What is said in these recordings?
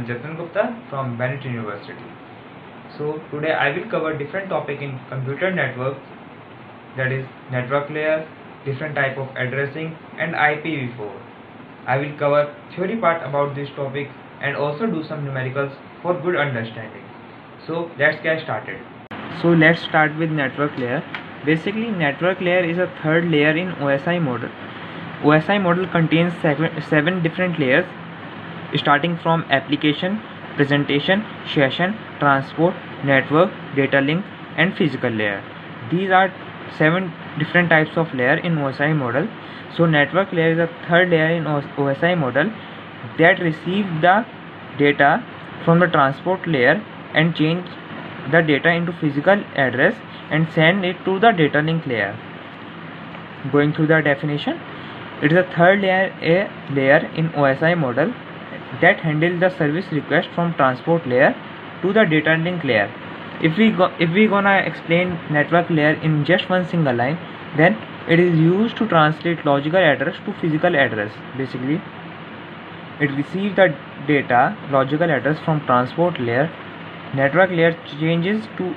Jatan Gupta from Bennett University. So today I will cover different topic in computer networks, that is network layer, different type of addressing and IPv4. I will cover theory part about this topic and also do some numericals for good understanding. So let's get started. So let's start with network layer. Basically, network layer is a third layer in OSI model. OSI model contains seven different layers, starting from application, presentation, session, transport, network, data link, and physical layer. These are seven different types of layer in OSI model. So network layer is a third layer in OSI model that receives the data from the transport layer and change the data into physical address and send it to the data link layer. Going through the definition, it is a third layer in OSI model that handles the service request from transport layer to the data link layer. If we gonna explain network layer in just one single line, then it is used to translate logical address to physical address. Basically, it receives the data logical address from transport layer. Network layer changes to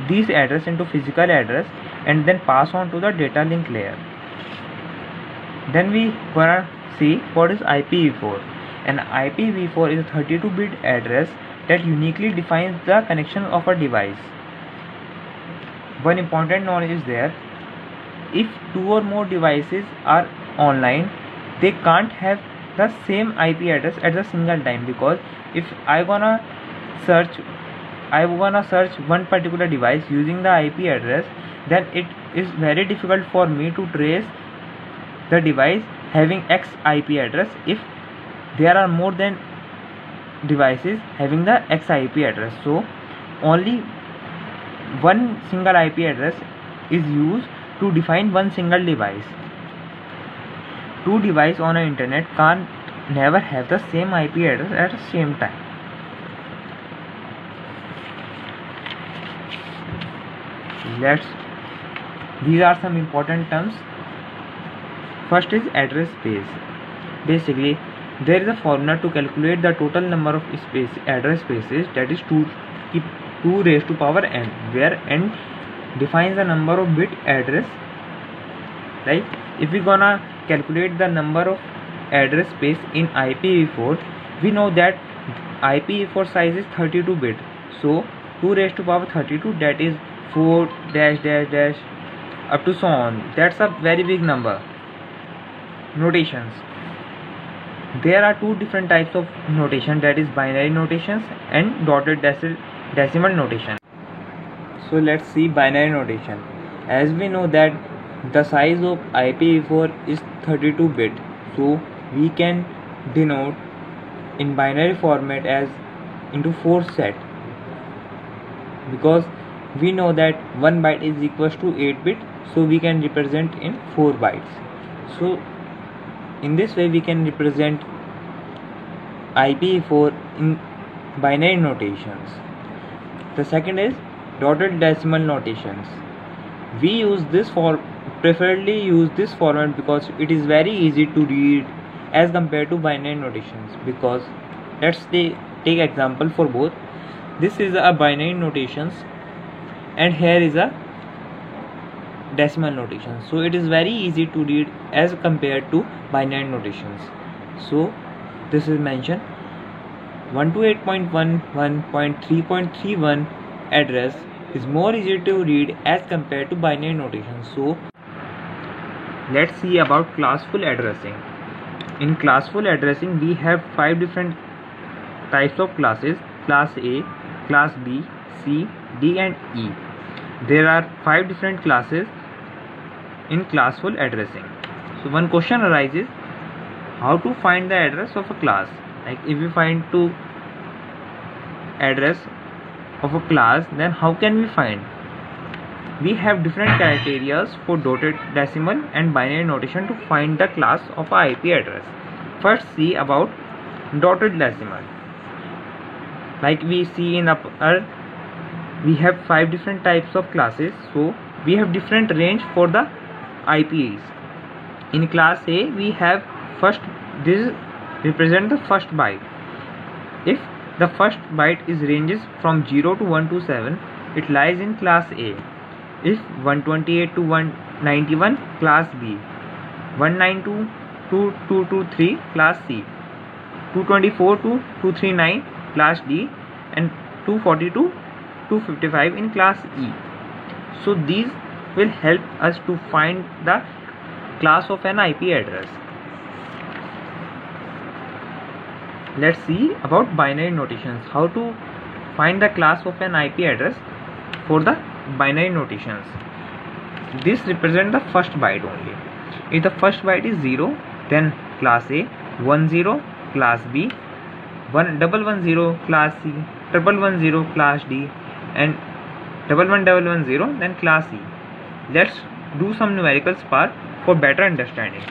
this address into physical address and then pass on to the data link layer. Then we gonna see what is IPv4. An IPv4 is a 32-bit address that uniquely defines the connection of a device. One important knowledge is there: if two or more devices are online, they can't have the same IP address at the single time, because if I gonna search one particular device using the IP address, then it is very difficult for me to trace the device having X IP address if there are more than devices having the X IP address. So only one single IP address is used to define one single device. Two devices on an internet can't never have the same IP address at the same time. These are some important terms. First is address space. Basically, there is a formula to calculate the total number of address spaces, that is 2 raised to power n, where n defines the number of bit address. Right? If we gonna calculate the number of address space in IPv4, we know that IPv4 size is 32 bit. So 2 raised to power 32, that is 4 dash dash dash up to so on. That's a very big number. Notations. There are two different types of notation, that is binary notations and dotted decimal notation. So let's see binary notation. As we know that the size of IPv4 is 32 bit, so we can denote in binary format as into 4 set, because we know that 1 byte is equals to 8 bit, so we can represent in 4 bytes. So in this way we can represent IPv4 in binary notations. The second is dotted decimal notations. We preferably use this format because it is very easy to read as compared to binary notations. Because let's take example for both. This is a binary notations and here is a decimal notation, so it is very easy to read as compared to binary notations. So this is mentioned 128.11.3.31 address is more easy to read as compared to binary notation. So let's see about classful addressing. In classful addressing, we have 5 different types of classes: class A, class B, C, D and E. There are 5 different classes in classful addressing. So one question arises: how to find the address of a class? Like if we find to address of a class, then how can we find? We have different criteria for dotted decimal and binary notation to find the class of a IP address. First, see about dotted decimal. Like we see in upper, we have 5 different types of classes, so we have different range for the IPs. In class A, we have first, this represent the first byte. If the first byte is ranges from 0 to 127, it lies in class A. If 128 to 191, class B. 192 to 223, class C. 224 to 239, class D, and 240 to 255 in class E. So these will help us to find the class of an IP address. Let's see about binary notations. How to find the class of an IP address for the binary notations. This represents the first byte only. If the first byte is 0, then class A, 10 class B, 1110 class C, 1110 class D, and 11110 then class E. Let's do some numericals part for better understanding.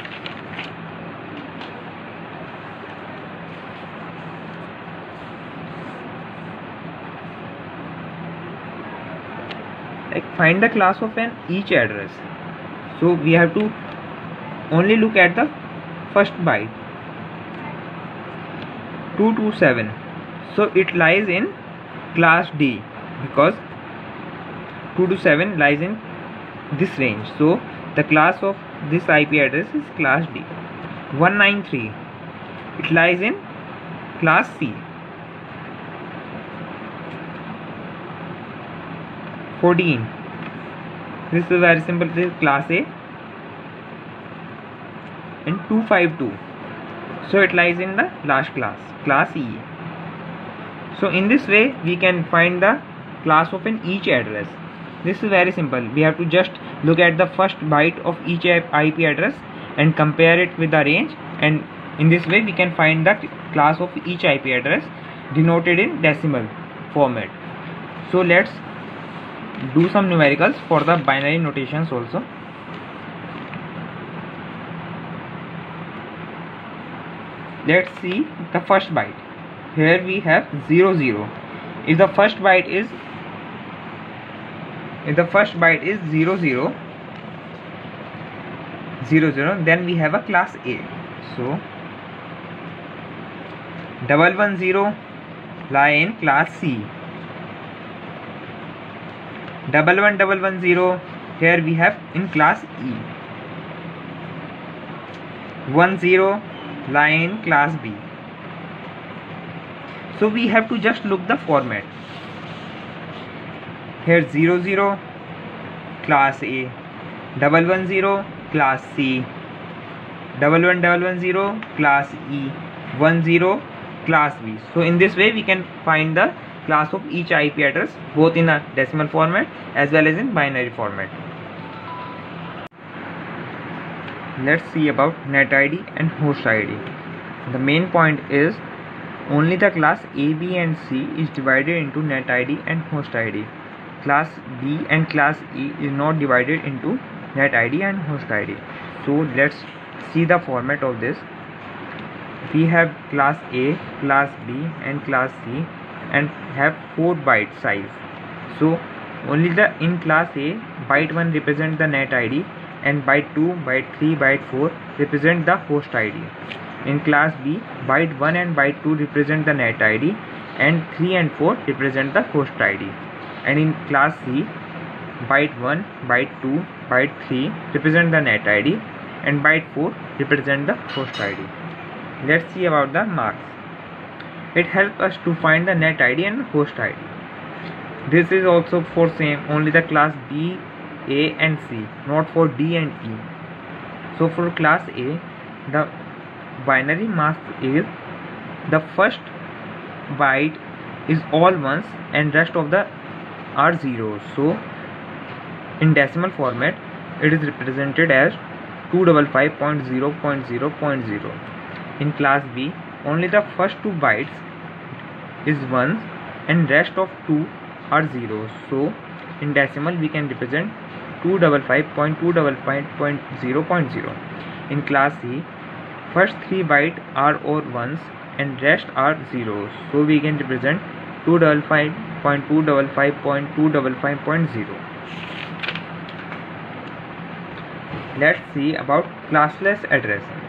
Find the class of an each address. So we have to only look at the first byte, 227. So it lies in class D because 227 lies in this range. So the class of this IP address is class D. 193, it lies in class C. 14, this is very simple, this is class A. And 252, so it lies in the last class E. So in this way we can find the class of an each address. This is very simple. We have to just look at the first byte of each IP address and compare it with the range, and in this way we can find the class of each IP address denoted in decimal format. So let's do some numericals for the binary notations also. Let's see the first byte. Here we have 00. If the first byte is 00, then we have a class A. So 110 lie in class C. 11110 here we have in class E. 10 lie in class B. So we have to just look the format. Here 00 class A, 110 class C, 11110 class E, 10 class B. So in this way we can find the class of each IP address both in a decimal format as well as in binary format. Let's see about net ID and host ID. The main point is only the class A, B and C is divided into net ID and host ID. Class B and class E is not divided into net ID and host ID. So let's see the format of this. We have class A, class B and class C and have 4 byte size. So only in class A, byte 1 represent the net ID and byte 2, byte 3, byte 4 represent the host ID. In class B, byte 1 and byte 2 represent the net ID and 3 and 4 represent the host ID. And in class C, byte 1, byte 2, byte 3 represent the net ID and byte 4 represent the host ID. Let's see about the marks. It helps us to find the net ID and host ID. This is also for same only the class B, A and C, not for D and E. So for class A, the binary mask is the first byte is all ones and rest of the are zeros. So in decimal format it is represented as 255.0.0.0. In class B, only the first 2 bytes is ones and rest of 2 are zeros. So in decimal we can represent 255.255.0.0. In class C, first 3 bytes are or ones and rest are zeros. So we can represent 255.255.255.0. Let's see about classless addressing.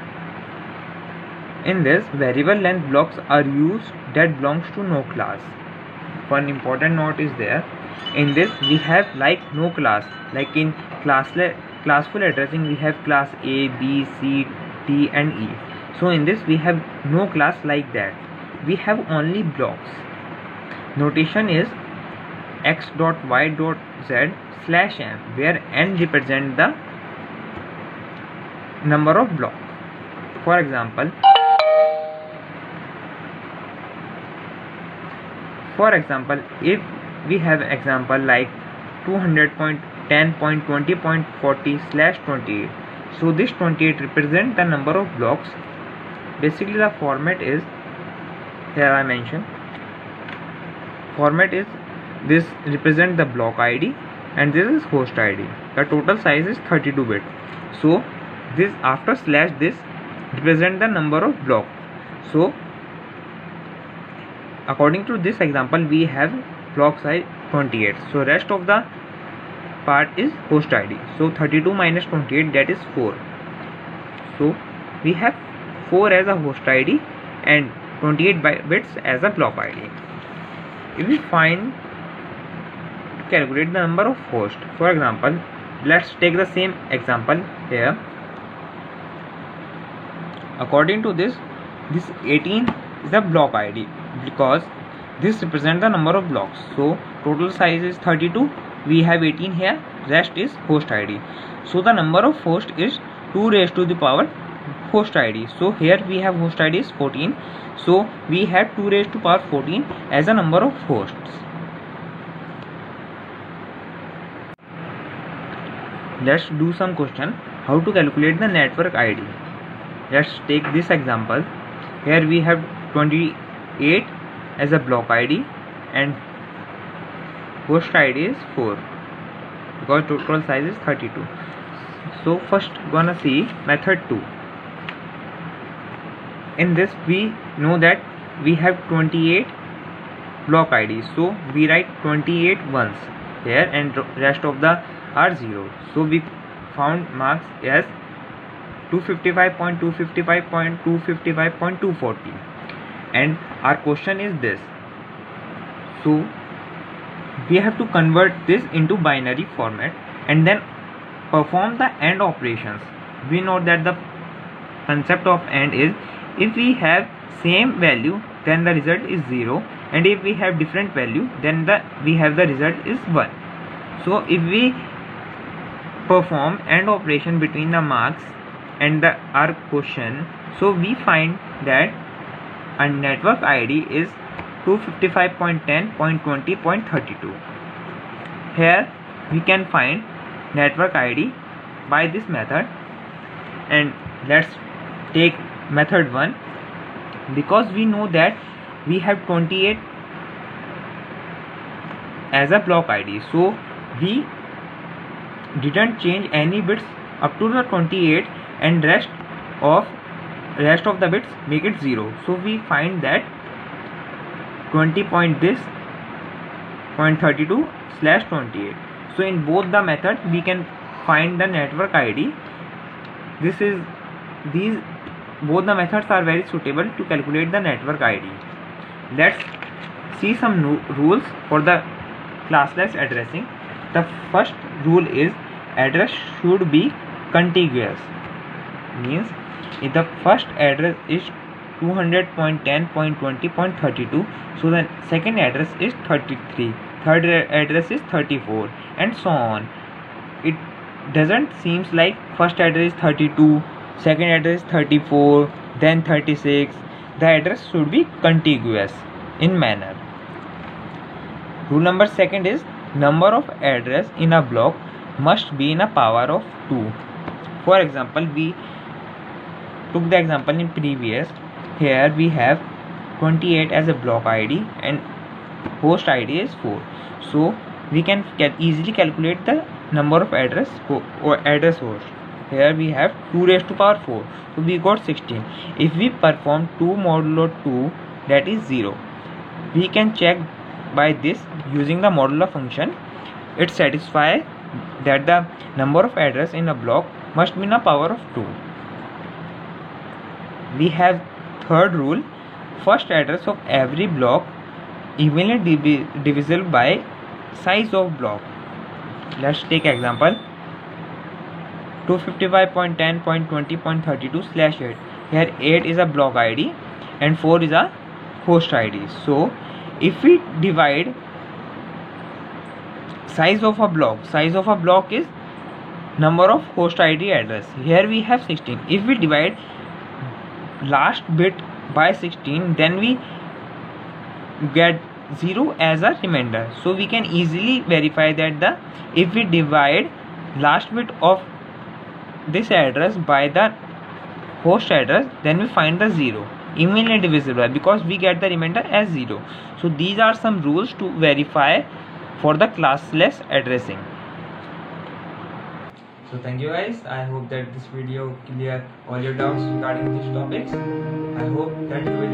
in this, variable length blocks are used that belongs to no class. One important note is there. In this we have like no class, like in classful addressing we have class A, B, C, D and E. So in this we have no class like that. We have only blocks. Notation is x dot y dot z slash n, where n represent the number of blocks. For example, if we have example like 200.10.20.40/28, so this 28 represent the number of blocks. Basically the format is, here I mentioned, format is this represent the block ID and this is host ID. The total size is 32 bit. So this after slash this represent the number of blocks. So according to this example we have block size 28. So rest of the part is host ID. So 32 minus 28, that is 4. So we have 4 as a host ID and 28 bits as a block ID. If we find to calculate the number of hosts, for example, let's take the same example here. According to this 18 is the block ID because this represents the number of blocks. So total size is 32, we have 18 here, rest is host ID. So the number of hosts is 2 raised to the power host ID. So here we have host ID is 14, so we have 2 raised to power 14 as a number of hosts. Let's do some question how to calculate the network ID. Let's take this example. Here we have 28 as a block ID and host ID is 4 because total size is 32. So first gonna see method 2. In this we know that we have 28 block ID, so we write 28 once here and rest of the are 0. So we found marks as 255.255.255.240 and our question is this. So we have to convert this into binary format and then perform the AND operations. We know that the concept of AND is if we have same value then the result is 0 and if we have different value then we have the result is 1. So if we perform AND operation between the marks and our question, so we find that a network ID is 255.10.20.32. Here we can find network ID by this method, and let's take method 1. Because we know that we have 28 as a block ID, so we didn't change any bits up to the 28 and rest of the bits make it 0. So we find that 20.32/28. So in both the methods we can find the network ID. Both the methods are very suitable to calculate the network ID. Let's see some rules for the classless addressing. The first rule is address should be contiguous. Means if the first address is 200.10.20.32, so the second address is 33, third address is 34, and so on. It doesn't seems like first address is 32, second address is 34, then 36. The address should be contiguous in manner. Rule number 2 is number of address in a block must be in a power of 2. For example, we took the example in previous. Here we have 28 as a block ID and host ID is 4. So we can easily calculate the number of address host. Here we have 2 raised to power 4, so we got 16. If we perform 2 modulo 2, that is 0. We can check by this using the modulo function. It satisfies that the number of address in a block must be in a power of 2. We have third rule, first address of every block evenly divisible by size of block. Let's take example 255.10.20.32/8. Here 8 is a block ID and 4 is a host ID. So if we divide size of a block is number of host ID address. Here we have 16. If we divide last bit by 16, then we get 0 as a remainder. So we can easily verify that if we divide last bit of this address by the host address, then we find the 0 evenly divisible because we get the remainder as 0. So these are some rules to verify for the classless addressing. So thank you guys. I hope that this video clear all your doubts regarding these topics. I hope that you will